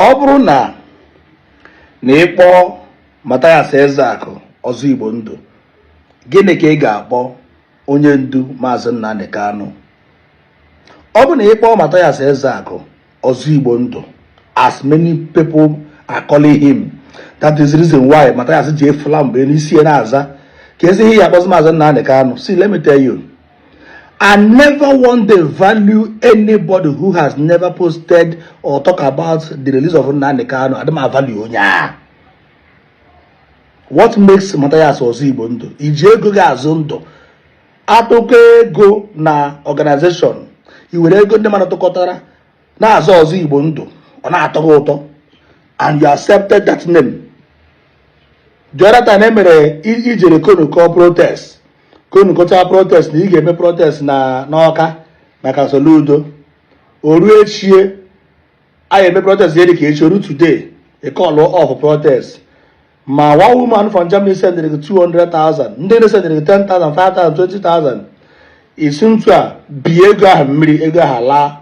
ọ bụrụ na ịkpọ Mathias Ezeaku ọzọ Igbo ndụ, gịnị ka ị ga-akpọ onye ndu Mazi Nnamdi Kanu? Ọ bụ na ịkpọ Mathias Ezeaku ọzọ Igbo ndụ, as many people are calling him, that is the reason why Mathias ji efula mgbe n'isi na-aza ka ezi ihe ya akpọzi Mazi Nnamdi Kanu. See, let me tell you, I never want to value anybody who has never posted or talk about the release of Nnamdi Kanu. I don't value onya. What makes Mathias ọzọ Igbo ndụ? Iji ego gị azụ ndụ, atụkọ ego na organization, iwere ego ndị mmadụ tụkọtara na-azụ ọzọ Igbo ndụ, ọ na-atọ gị ụtọ, and you accepted that name. The other time emere ijere konuko protest, konukọta protest na ị ga-eme protest na n'Ọka maka Soludo, oru echie anyị eme protest dị ka echi, oru today a call off protest. Ma one woman from Germany sent 200,000, ndị sendịrị 10,000, 5,000, 20,000. Isi ntu a bi ego ahụ mmiri, ego ahụ laa,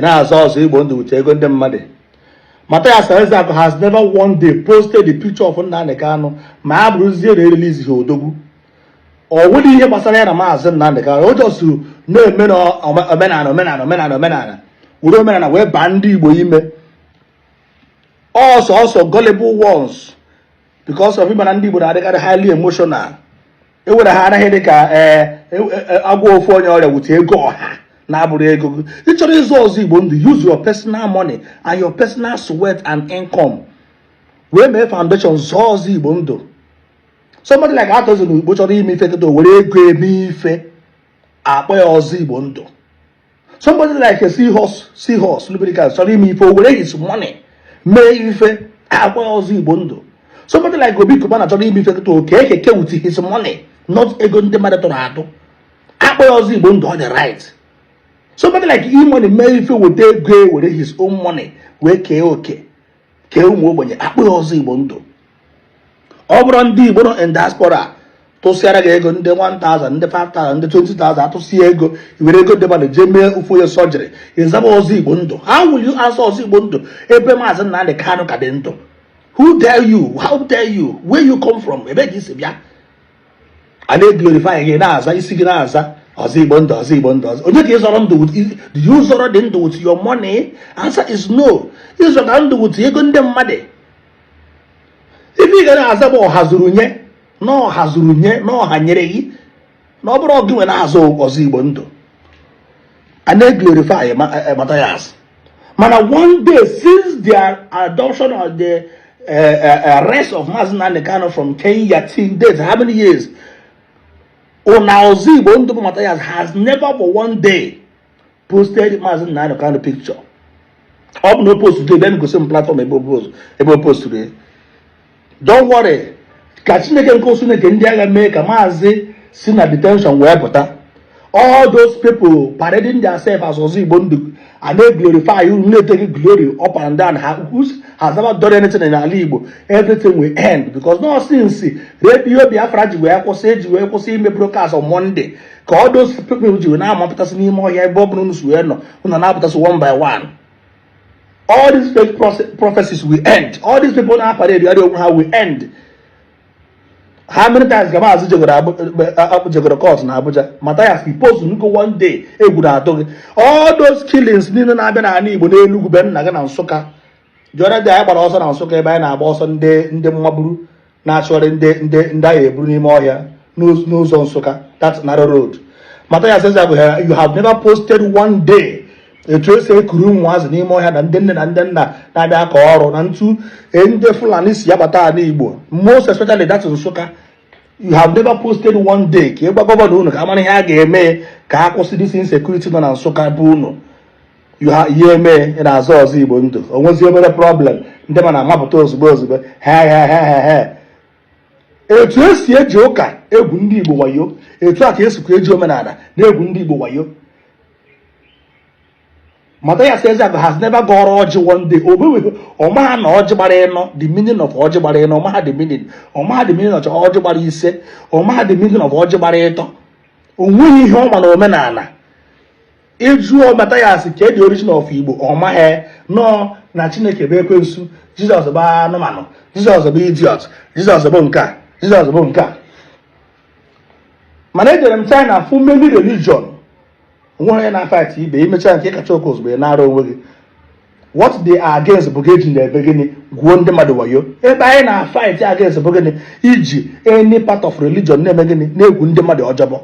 na-azọ ọzọ Igbo ndụ wute ego ndị mmadụ. Mathias Ezeaku has never one day posted the picture of Nnamdi Kanu ma a bụrụzie na erelease ha odogwu. Ọ nwere ihe gbasara ya na Mazi Nnamdi Kanu, o jọsụ na-eme na omenala were omenala wee baa ndị Igbo ime. Also gullible ones, because of him and ndị Igbo na-adịkarị highly emotional. Ewere ha anaghị dị ka agwa ofu onye ọrịa wute ego ọha na-abụrụ ego. Ị chọrọ ịzụ ọzọ Igbo ndụ, use your personal money and your personal sweat and income wee mee foundation zụọ ọzọ Igbo ndụ. Somebody like Atọzụ na Igbo chọrọ ime ife kịta, were ego eme ife akpọ ya ọzọ Igbo ndụ. Somebody like a seahorse lubricant chọrọ ime ife, o were his money mee ife akpọ ya ọzọ Igbo ndụ. Somebody like Obi Kubana chọrọ ime ife kịta, oke ekeke with his money, not ego ndị mmadụ tụrụ atụ, akpọ ya ọzọ Igbo ndụ, ọ dị right. Somebody like E-money mee ife wete ego were his own money wee kee oke, kee ụmụ ogbenye, akpọ ya ọzọ Igbo ndụ. Ọ bụrụ ndị Igbo nọ in diaspora tụsịara gị ego ndị 1,000, ndị 5,000, ndị 20,000, atụsị ego, iwere ego ndị mmadụ jee mee ụfụ onye surgery, ịzaba ọzọ Igbo ndụ. How will you answer ọzọ Igbo ndụ ebe Mazi Nnamdi Kanu ka dị ndụ? Who dare you? How dare you? Where you come from? Ebe gị si bịa? A na-glorify gị na-aza, isi gị na-aza ọzọ Igbo ndụ, ọzọ Igbo ndụ. Onye ka ịzọrọ ndụ with? Do you zọrọ the ndụ with your money? Answer is no. Ịzọrọ ndụ with ego ndị mmadụ. Ife ị ga na-aza bụ ọha zuru nye, na ọha zuru nye, na ọha nyere gị, na ọ bụrụ ọgụ nwe na-azụ ọzọ Igbo ndụ. A na-glorify Mathias. Mana one day, since their adoption of the arrest of Mazi Nnamdi Kanu from Kenya till date, how many years? ọzọ Igbo ndụ Mathias has never for one day posted Mazi Nnamdi Kanu picture. Ọ bụ na o post today, then go same platform ebe o post today. Don't worry, ka Chineke nke osu na-eke ndị agha mee ka Mazi si na detention wee pụta. All those people parading themselves as ọzọ Igbo ndụ and they glorify you, na-take glory up and down, who has never done anything in Ala Igbo. Everything will end because no since radio Biafra ji wee kwụsị ime broadcast on Monday, ka all those people ji na-amapụtasị n'ime ọhịa ebe ọ bụrụ n'usu wee nọ, ụnọ na-apụtasị one by one. All these fake prophecies will end. All these people na parade how will end. How many times can Mazi jegoro court na Abuja? Mathias, he post nuko one day. All those killings, nino na abịa na Ala Igbo n'Enugu be nna gị na Nsụka. The other day, I gbara ọsọ na Nsụka ebe anyị na-agba ọsọ ndị mmaburu na-achọrọ ndị agha eburu n'ime ọhịa n'ụzọ Nsụka, that narrow road. Mathias says that you have never posted one day etu esi ekuru ụmụazị n'ime ọhịa na ndị nne na ndị nna na-abịa aka ọrụ na ntu ndị Fulani si abata Ala Igbo, most especially that in Nsụka. You have never posted one day ka ịgwa gọvanọ unu ka amara ihe a ga-eme ka a kwụsị this insecurity nọ na Nsụka bụ unu. Ihe eme na-azọ ọzọ Igbo ndụ, onwezi obere problem, ndị ma na-amapụta ozugbo etu esi eji ụka egwu ndị Igbo wayo, etu a ka esikwa eji omenala na egwu ndị Igbo wayo. Mathias Ezeaku has never got ọjị one day. Ọmaha na ọjị gbara ịnọ, the meaning of ọjị gbara ịnọ, ọmaha the meaning of ọjị gbara ise, ọmaha the meaning of ọjị gbara ịtọ. Onweghị ihe ọma na omenala. Ịjụọ Mathias ka the origin of Igbo, ọmaha no na Chineke bụ ekwensu, Jizọs bụ anụmanụ, Jizọs bụ idiot, Jizọs bụ nke a, Jizọs bụ nke a. Mana ejere m China fụ many religion, onwe onye na-fight ibe, imecha nke kacha oke ozugbo na-arụ onwe gị. What they are against bụ eji na-ebe gịnị gwuo ndị mmadụ wayo. Ebe anyị na-fight against bụ gịnị, iji any part of religion na-eme gịnị, na-egwu ndị mmadụ ọjọbọ.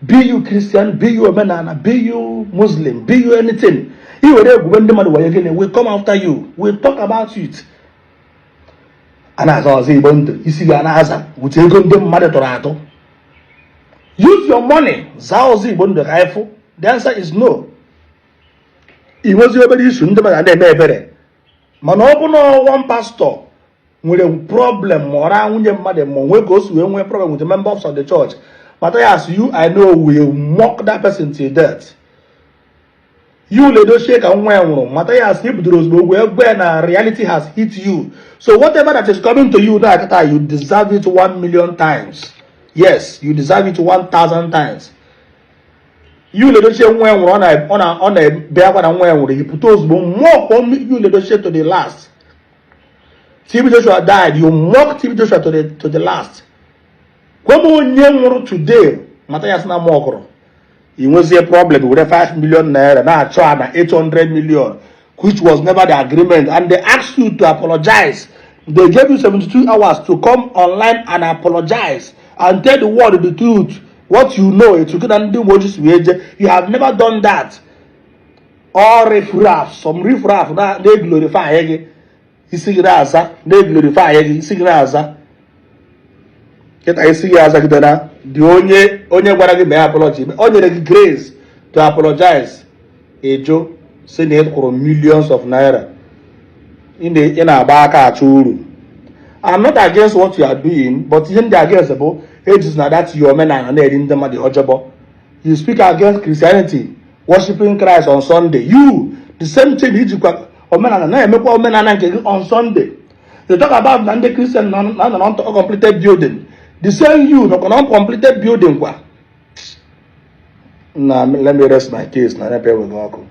Be you Christian, be you omenala, be you Muslim, be you anything. I were egwube ndị mmadụ wayo gịnị, we come after you, we talk about it. A na-aza ọzọ Igbo ndụ, isi ga na-aza wute ego ndị mmadụ tụrụ atụ. Use your money, zaa ọzọ Igbo ndụ ka ịfụ. The answer is no. I nwezi obere isu ndị mmadụ na-eme ebere, mana ọ bụ na one pastor nwere problem ma ọra nwunye mmadụ ma nwee ka o si wee nwee problem with the members of the church, Mathias, you I know will mock that person till death. You leadership ka nwa ya nwụrụ, Mathias i bidoro ozugbo wee gwe na reality has hit you. So whatever that is coming to you now, you deserve it 1 million times. Yes, you deserve it 1,000 times. You leadership nwa ya nwụrụ ọ na-ebe akwa na nwa ya nwụrụ, you put ozugbo mock you leadership to the last. TB Joshua died, you mock TB Joshua to the last. When onye nwụrụ today, Mathias na mokoro, he was a problem with 5 million naira, now charge na 800 million, which was never the agreement, and they asked you to apologize. They gave you 72 hours to come online and apologize and tell the world the truth. What you know, you have never done that. All riffraff, some riffraff, they glorify you. They glorify you. Get I see as a the only gwara gị may apology. Only the grace to apologize. Ejo send it for millions of naira in a baka churu. I'm not against what you are doing, but in the against about it is not that your men and in the hojabo. You speak against Christianity, worshiping Christ on Sunday. You the same thing you on Sunday. They talk about the Christian non-completed building. The same you not completed building. Now let me rest my case. Now let me go.